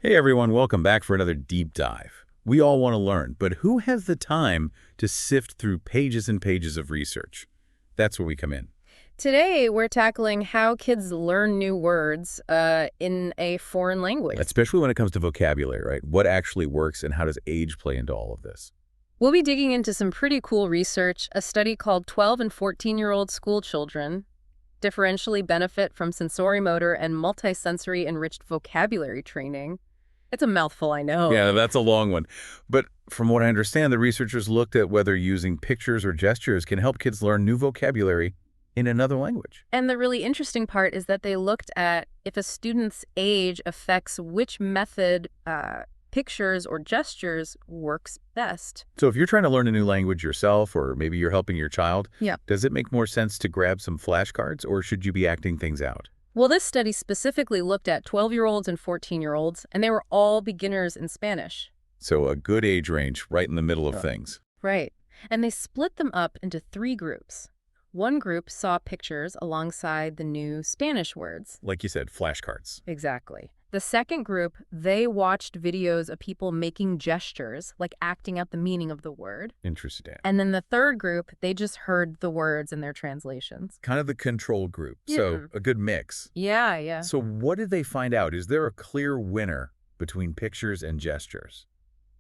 Hey everyone, welcome back for another deep dive. We all want to learn, but who has the time to sift through pages and pages of research? That's where we come in. Today, we're tackling how kids learn new words in a foreign language. Especially when it comes to vocabulary, right? What actually works and how does age play into all of this? We'll be digging into some pretty cool research. A study called 12 and 14-year-old school children differentially benefit from sensorimotor and multisensory enriched vocabulary training. It's a mouthful, I know. Yeah, that's a long one. But from what I understand, the researchers looked at whether using pictures or gestures can help kids learn new vocabulary in another language. And the really interesting part is that they looked at if a student's age affects which method pictures or gestures works best. So if you're trying to learn a new language yourself, or maybe you're helping your child, Yeah. does it make more sense to grab some flashcards, or should you be acting things out? Well, this study specifically looked at 12-year-olds and 14-year-olds, and they were all beginners in Spanish. So a good age range right in the middle of Sure. things. Right. And they split them up into 3 groups. One group saw pictures alongside the new Spanish words. Like you said, flashcards. Exactly. The second group, they watched videos of people making gestures, like acting out the meaning of the word. Interesting. And then the third group, they just heard the words and their translations. Kind of the control group. Yeah. So a good mix. Yeah. So what did they find out? Is there a clear winner between pictures and gestures?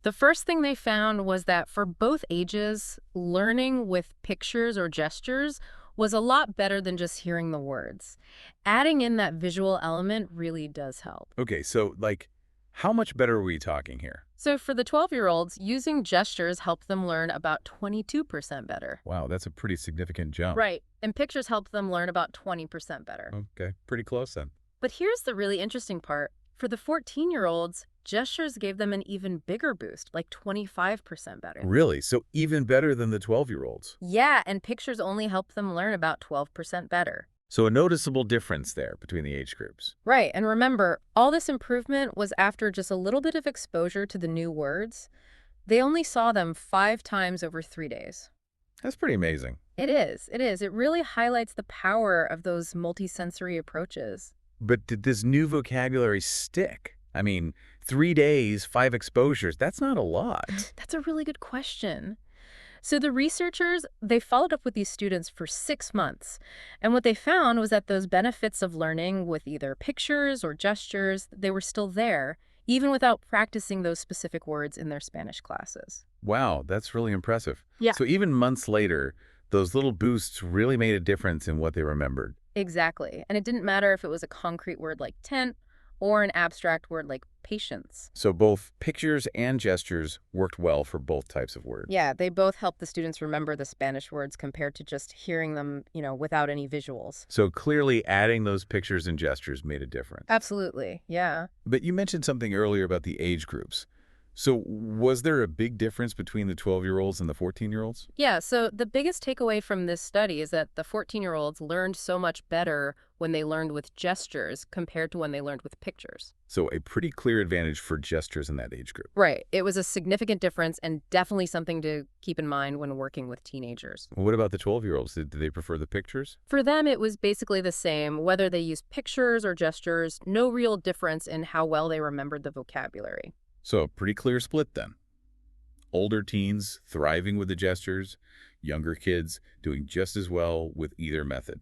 The first thing they found was that for both ages, learning with pictures or gestures was a lot better than just hearing the words. Adding in that visual element really does help. Okay, so how much better are we talking here? So for the 12-year-olds, using gestures helped them learn about 22% better. Wow, that's a pretty significant jump. Right, and pictures helped them learn about 20% better. Okay, pretty close then. But here's the really interesting part. For the 14-year-olds, gestures gave them an even bigger boost, like 25% better. Really? So even better than the 12-year-olds? Yeah, and pictures only helped them learn about 12% better. So a noticeable difference there between the age groups. Right, and remember, all this improvement was after just a little bit of exposure to the new words. They only saw them 5 times over 3 days. That's pretty amazing. It is. It really highlights the power of those multisensory approaches. But did this new vocabulary stick? I mean, 3 days, 5 exposures, that's not a lot. That's a really good question. So the researchers, they followed up with these students for 6 months. And what they found was that those benefits of learning with either pictures or gestures, they were still there, even without practicing those specific words in their Spanish classes. Wow, that's really impressive. Yeah. So even months later, those little boosts really made a difference in what they remembered. Exactly. And it didn't matter if it was a concrete word like tent or an abstract word like patience. So both pictures and gestures worked well for both types of words. Yeah, they both help the students remember the Spanish words compared to just hearing them, without any visuals. So clearly adding those pictures and gestures made a difference. Absolutely, yeah. But you mentioned something earlier about the age groups. So was there a big difference between the 12-year-olds and the 14-year-olds? Yeah, so the biggest takeaway from this study is that the 14-year-olds learned so much better when they learned with gestures compared to when they learned with pictures. So a pretty clear advantage for gestures in that age group. Right. It was a significant difference and definitely something to keep in mind when working with teenagers. What about the 12-year-olds? Did they prefer the pictures? For them, it was basically the same. Whether they used pictures or gestures, no real difference in how well they remembered the vocabulary. So a pretty clear split then. Older teens thriving with the gestures, younger kids doing just as well with either method.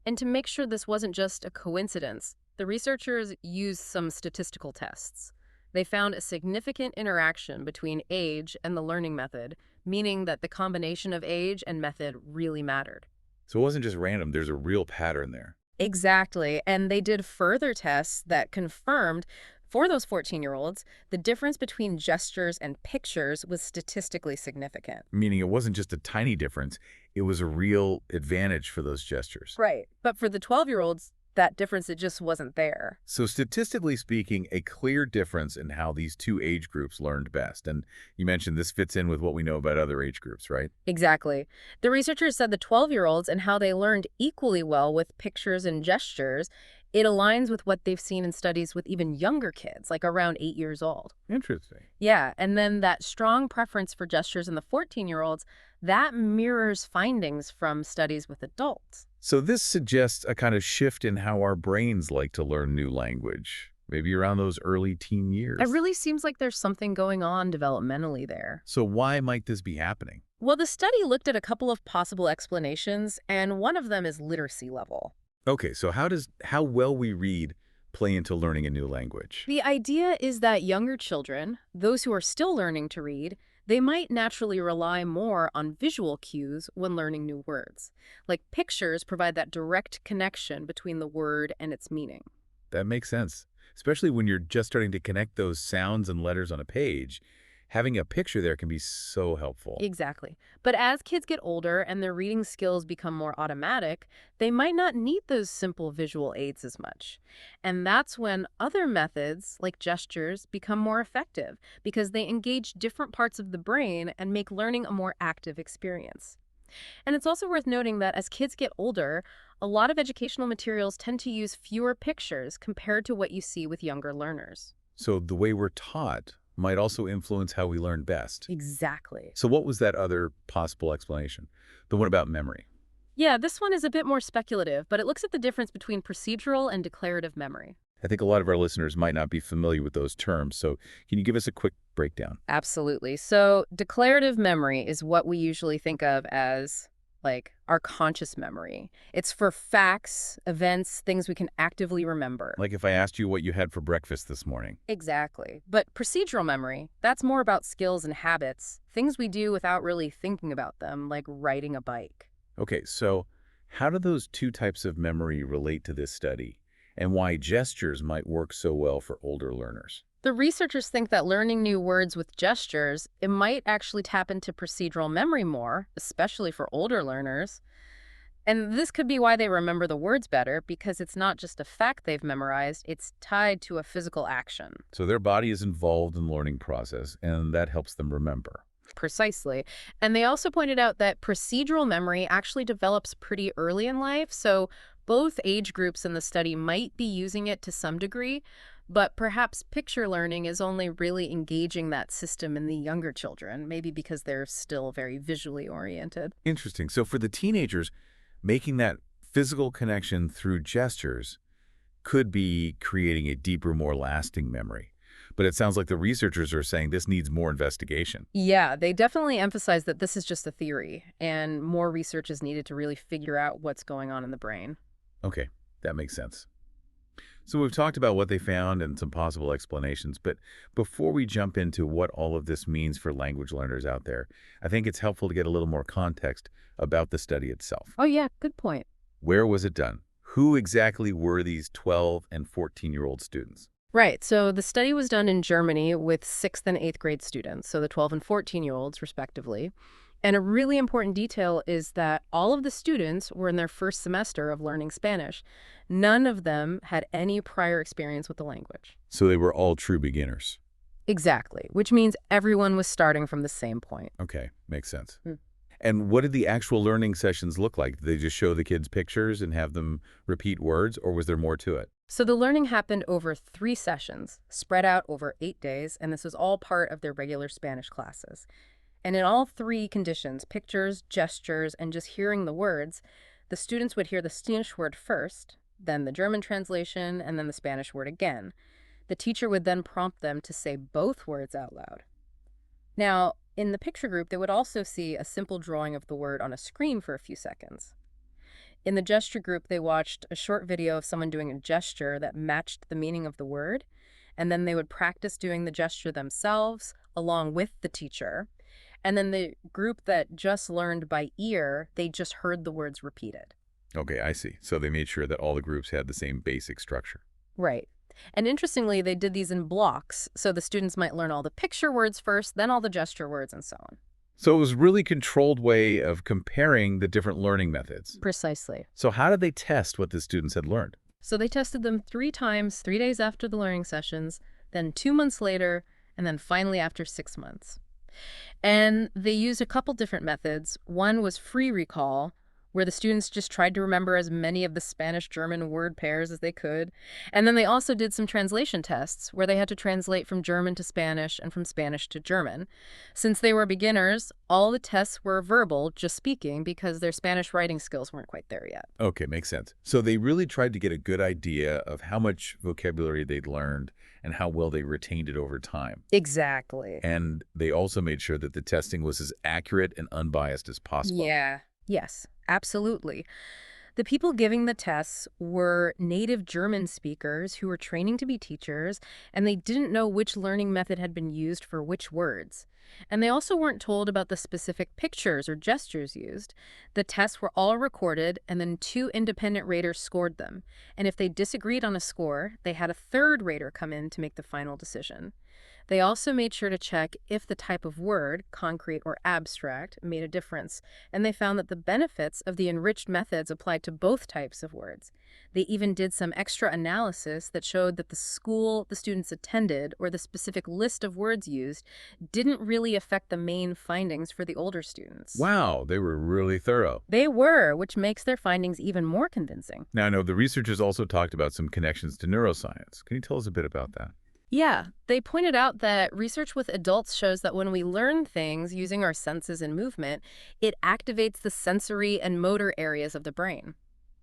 And to make sure this wasn't just a coincidence, the researchers used some statistical tests. They found a significant interaction between age and the learning method, meaning that the combination of age and method really mattered. So it wasn't just random, there's a real pattern there. Exactly. And they did further tests that confirmed for those 14-year-olds, the difference between gestures and pictures was statistically significant. Meaning it wasn't just a tiny difference, it was a real advantage for those gestures. Right. But for the 12-year-olds, that difference, it just wasn't there. So statistically speaking, a clear difference in how these two age groups learned best. And you mentioned this fits in with what we know about other age groups, right? Exactly. The researchers said the 12-year-olds and how they learned equally well with pictures and gestures, it aligns with what they've seen in studies with even younger kids, like around 8 years old. Interesting. Yeah, and then that strong preference for gestures in the 14-year-olds, that mirrors findings from studies with adults. So this suggests a kind of shift in how our brains like to learn new language. maybe around those early teen It years. really seems like there's something going on developmentally there. So why might this be happening? Well, the study looked at a couple of possible explanations, and one of them is literacy level. Okay, so how well we read play into learning a new language? The idea is that younger children, those who are still learning to read, they might naturally rely more on visual cues when learning new words. Like pictures provide that direct connection between the word and its meaning. That makes sense, especially when you're just starting to connect those sounds and letters on a page. Having a picture there can be so helpful. Exactly. But as kids get older and their reading skills become more automatic, they might not need those simple visual aids as much. And that's when other methods, like gestures, become more effective because they engage different parts of the brain and make learning a more active experience. And it's also worth noting that as kids get older, a lot of educational materials tend to use fewer pictures compared to what you see with younger learners. So the way we're taught might also influence how we learn best. Exactly. So what was that other possible explanation? The one about memory. Yeah, this one is a bit more speculative, but it looks at the difference between procedural and declarative memory. I think a lot of our listeners might not be familiar with those terms, so can you give us a quick breakdown? Absolutely. So declarative memory is what we usually think of as like our conscious memory. It's for facts, events, things we can actively remember. Like if I asked you what you had for breakfast this morning. Exactly. But procedural memory, that's more about skills and habits, things we do without really thinking about them, like riding a bike. Okay, so how do those two types of memory relate to this study, and why gestures might work so well for older learners? The researchers think that learning new words with gestures, it might actually tap into procedural memory more, especially for older learners. And this could be why they remember the words better, because it's not just a fact they've memorized, it's tied to a physical action. So their body is involved in the learning process, and that helps them remember. Precisely. And they also pointed out that procedural memory actually develops pretty early in life, so both age groups in the study might be using it to some degree, but perhaps picture learning is only really engaging that system in the younger children, maybe because they're still very visually oriented. Interesting. So for the teenagers, making that physical connection through gestures could be creating a deeper, more lasting memory. But it sounds like the researchers are saying this needs more investigation. Yeah, they definitely emphasize that this is just a theory, and more research is needed to really figure out what's going on in the brain. Okay, that makes sense. So we've talked about what they found and some possible explanations, but before we jump into what all of this means for language learners out there, I think it's helpful to get a little more context about the study itself. Oh yeah, good point. Where was it done? Who exactly were these 12 and 14-year-old students? Right, so the study was done in Germany with 6th and 8th grade students, so the 12 and 14-year-olds respectively. And a really important detail is that all of the students were in their first semester of learning Spanish. None of them had any prior experience with the language. So they were all true beginners. Exactly, which means everyone was starting from the same point. Okay, makes sense. Hmm. And what did the actual learning sessions look like? Did they just show the kids pictures and have them repeat words, or was there more to it? So the learning happened over 3 sessions, spread out over 8 days, and this was all part of their regular Spanish classes. And in all 3 conditions, pictures, gestures, and just hearing the words, the students would hear the Spanish word first, then the German translation, and then the Spanish word again. The teacher would then prompt them to say both words out loud. Now, in the picture group, they would also see a simple drawing of the word on a screen for a few seconds. In the gesture group, they watched a short video of someone doing a gesture that matched the meaning of the word, and then they would practice doing the gesture themselves along with the teacher. And then the group that just learned by ear, they just heard the words repeated. Okay, I see. So they made sure that all the groups had the same basic structure. Right. And interestingly, they did these in blocks, so the students might learn all the picture words first, then all the gesture words, and so on. So it was a really controlled way of comparing the different learning methods. Precisely. So how did they test what the students had learned? So they tested them 3 times, 3 days after the learning sessions, then 2 months later, and then finally after 6 months. And they used a couple different methods. One was free recall, where the students just tried to remember as many of the Spanish-German word pairs as they could. And then they also did some translation tests where they had to translate from German to Spanish and from Spanish to German. Since they were beginners, all the tests were verbal, just speaking, because their Spanish writing skills weren't quite there yet. Okay, makes sense. So they really tried to get a good idea of how much vocabulary they'd learned and how well they retained it over time. Exactly. And they also made sure that the testing was as accurate and unbiased as possible. Yeah. Yes, absolutely. The people giving the tests were native German speakers who were training to be teachers, and they didn't know which learning method had been used for which words. And they also weren't told about the specific pictures or gestures used. The tests were all recorded, and then two independent raters scored them. And if they disagreed on a score, they had a third rater come in to make the final decision. They also made sure to check if the type of word, concrete or abstract, made a difference, and they found that the benefits of the enriched methods applied to both types of words. They even did some extra analysis that showed that the school the students attended or the specific list of words used didn't really affect the main findings for the older students. Wow, they were really thorough. They were, which makes their findings even more convincing. Now, I know the researchers also talked about some connections to neuroscience. Can you tell us a bit about that? Yeah, they pointed out that research with adults shows that when we learn things using our senses and movement, it activates the sensory and motor areas of the brain.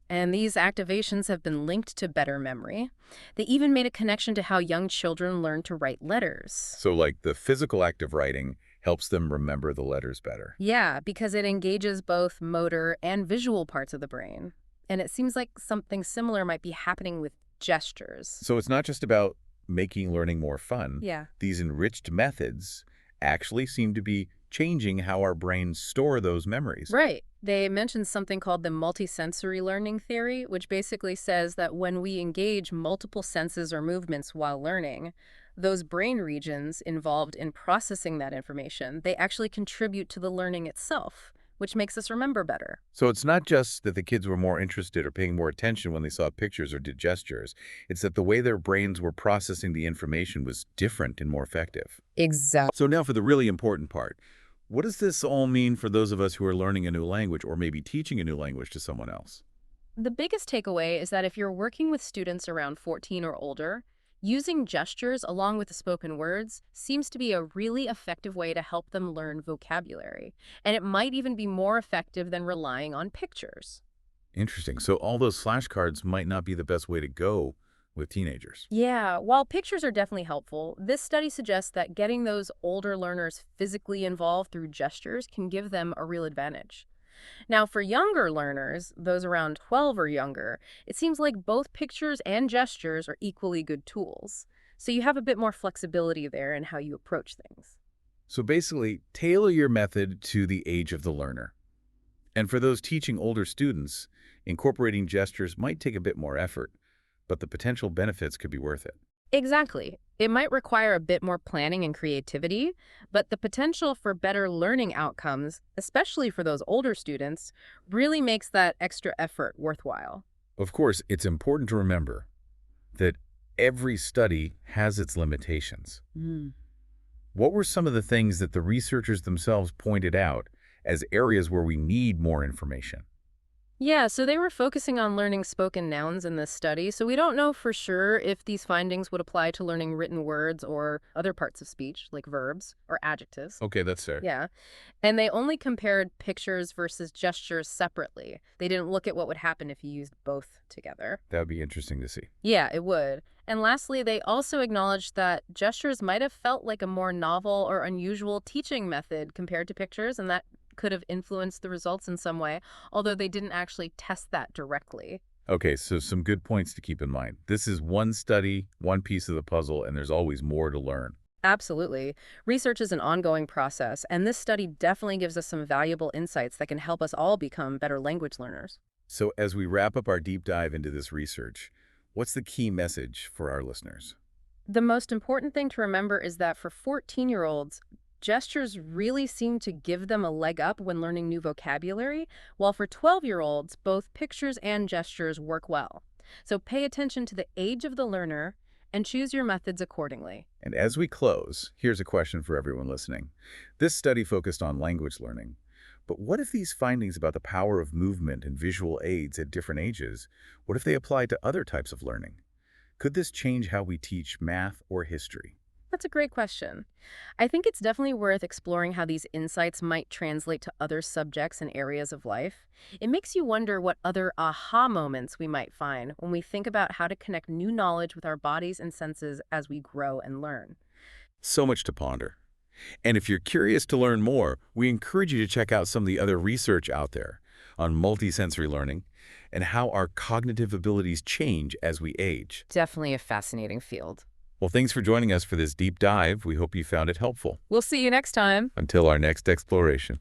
And these activations have been linked to better memory. They even made a connection to how young children learn to write letters. So, like, the physical act of writing helps them remember the letters better. Yeah, because it engages both motor and visual parts of the brain. And it seems like something similar might be happening with gestures. So it's not just about making learning more fun. Yeah. These enriched methods actually seem to be changing how our brains store those memories. Right. They mentioned something called the multisensory learning theory, which basically says that when we engage multiple senses or movements while learning, those brain regions involved in processing that information, they actually contribute to the learning itself, which makes us remember better. So it's not just that the kids were more interested or paying more attention when they saw pictures or did gestures. It's that the way their brains were processing the information was different and more effective. Exactly. So now for the really important part. What does this all mean for those of us who are learning a new language or maybe teaching a new language to someone else? The biggest takeaway is that if you're working with students around 14 or older, using gestures along with the spoken words seems to be a really effective way to help them learn vocabulary. And it might even be more effective than relying on pictures. Interesting. So all those flashcards might not be the best way to go with teenagers. Yeah, while pictures are definitely helpful, this study suggests that getting those older learners physically involved through gestures can give them a real advantage. Now, for younger learners, those around 12 or younger, it seems like both pictures and gestures are equally good tools. So you have a bit more flexibility there in how you approach things. So basically, tailor your method to the age of the learner. And for those teaching older students, incorporating gestures might take a bit more effort, but the potential benefits could be worth it. Exactly. It might require a bit more planning and creativity, but the potential for better learning outcomes, especially for those older students, really makes that extra effort worthwhile. Of course, it's important to remember that every study has its limitations. What were some of the things that the researchers themselves pointed out as areas where we need more information? Yeah, so they were focusing on learning spoken nouns in this study, so we don't know for sure if these findings would apply to learning written words or other parts of speech, like verbs or adjectives. Okay, that's fair. Yeah. And they only compared pictures versus gestures separately. They didn't look at what would happen if you used both together. That would be interesting to see. Yeah, it would. And lastly, they also acknowledged that gestures might have felt like a more novel or unusual teaching method compared to pictures, and that could have influenced the results in some way, although they didn't actually test that directly. Okay, so some good points to keep in mind. This is one study, one piece of the puzzle, and there's always more to learn. Absolutely. Research is an ongoing process, and this study definitely gives us some valuable insights that can help us all become better language learners. So as we wrap up our deep dive into this research, what's the key message for our listeners? The most important thing to remember is that for 14-year-olds, gestures really seem to give them a leg up when learning new vocabulary, while for 12-year-olds, both pictures and gestures work well. So pay attention to the age of the learner and choose your methods accordingly. And as we close, here's a question for everyone listening. This study focused on language learning, But what if these findings about the power of movement and visual aids at different ages, what if they apply to other types of learning? Could this change how we teach math or history? That's a great question. I think it's definitely worth exploring how these insights might translate to other subjects and areas of life. It makes you wonder what other aha moments we might find when we think about how to connect new knowledge with our bodies and senses as we grow and learn. So much to ponder. And if you're curious to learn more, we encourage you to check out some of the other research out there on multisensory learning and how our cognitive abilities change as we age. Definitely a fascinating field. Well, thanks for joining us for this deep dive. We hope you found it helpful. We'll see you next time. Until our next exploration.